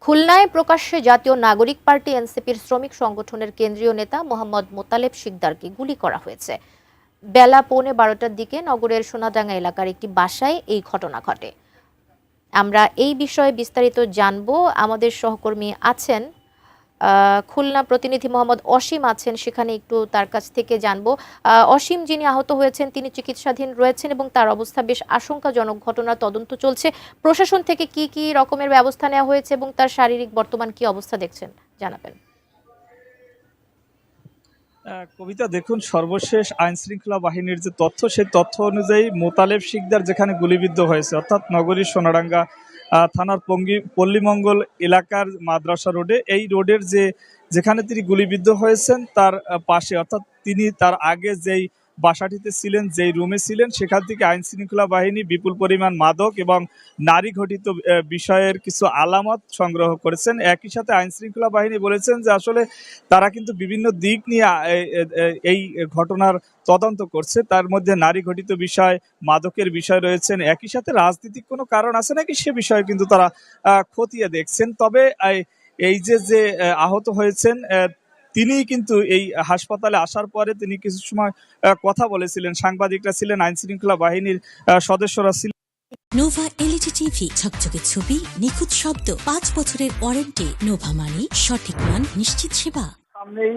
খুলনায় প্রকাশ্যে জাতীয় নাগরিক পার্টি এনসিপির শ্রমিক সংগঠনের কেন্দ্রীয় নেতা মোহাম্মদ মোতালেব শিকদারকে গুলি করা হয়েছে। বেলা 11:15টার দিকে নগরের সোনাডাঙ্গা এলাকার একটি বাসায় এই ঘটনা ঘটে। আমরা এই বিষয়ে বিস্তারিত জানবো। আমাদের সহকর্মী আছেন, খুলনা প্রতিনিধি মোহাম্মদ অসীম আছেন, সেখানে একটু তার কাছ থেকে জানবো। অসীম, যিনি আহত হয়েছেন তিনি চিকিৎসাধীন রয়েছেন এবং তার অবস্থা বেশ আশঙ্কাজনক। ঘটনার তদন্ত চলছে। প্রশাসন থেকে কি কি রকমের ব্যবস্থা নেওয়া হয়েছে এবং তার শারীরিক বর্তমান কি অবস্থা দেখছেন জানাবেন। কবিতা, দেখুন, সর্বশেষ আইন শৃঙ্খলা বাহিনীর যে তথ্য, সেই তথ্য অনুযায়ী মোতালেব শিকদার যেখানে গুলিবিদ্ধ হয়েছে, অর্থাৎ নগরীর সোনাডাঙ্গা থানার পল্লীমঙ্গল এলাকার মাদ্রাসা রোডে, এই রোডের যেখানে তিনি গুলিবিদ্ধ হয়েছেন তার পাশে, অর্থাৎ তিনি তার আগে যেই বাসাটিতে ছিলেন, যেই রুমে ছিলেন, সেখান থেকে আইন শৃঙ্খলা বাহিনী বিপুল পরিমাণ মাদক এবং নারী ঘটিত বিষয়ের কিছু আলামত সংগ্রহ করেছেন। একই সাথে আইন শৃঙ্খলা বাহিনী বলেছেন যে আসলে তারা কিন্তু বিভিন্ন দিক নিয়ে এই ঘটনার তদন্ত করছে। তার মধ্যে নারী ঘটিত বিষয়, মাদকের বিষয় রয়েছেন, একই সাথে রাজনৈতিক কোনো কারণ আছে নাকি সে বিষয়ে কিন্তু তারা খতিয়ে দেখছেন। তবে এই যে আহত হয়েছেন, তিনি কিন্তু এই হাসপাতালে আসার পরে তিনি কিছু সময় কথা বলেছিলেন, সাংবাদিকরা ছিলেন, আইন শৃঙ্খলা বাহিনীর সদস্যরা ছিলেন। নোভা এলইডি টিভি, ঝকঝকে ছবি, নিখুঁত শব্দ, 5 বছরের ওয়ারেন্টি। নোভা মানি, সঠিক মান, নিশ্চিত সেবা। সামনেই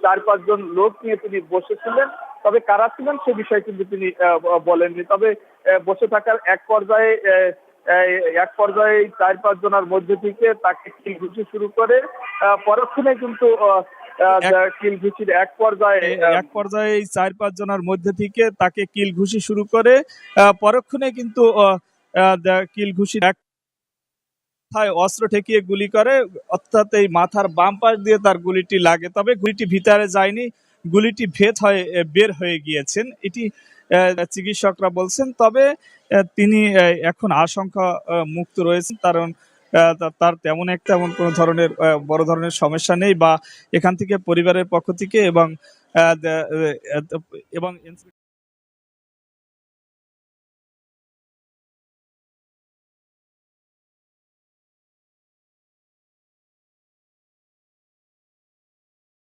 4-5 জন লোক নিয়ে তিনি বসেছিলেন, তবে কারা ছিলেন সে বিষয়ে কিন্তু তিনি বলেননি। তবে বসে থাকার এক পর্যায়ে 4-5 জনের মধ্যে থেকে তাকে কিল ঘুষি শুরু করে, পরক্ষণে কিন্তু কিল ঘুষির এক পর্যায়ে এই 4-5 জনের মধ্যে থেকে তাকে কিল ঘুষি শুরু করে, পরক্ষণে কিন্তু কিল ঘুষির এক অস্ত্র ঠেকিয়ে গুলি করে, অর্থাৎ এই মাথার বাম পাশ দিয়ে তার গুলিটি লাগে। তবে গুলিটি ভিতরে যায়নি, গুলিটি বের হয়ে গিয়েছেন, এটি চিকিৎসকরা বলছেন। তবে তিনি এখন আশঙ্কা মুক্ত রয়েছেন, কারণ তার তেমন কোনো ধরনের বড় ধরনের সমস্যা নেই, বা এখান থেকে পরিবারের পক্ষ থেকে এবং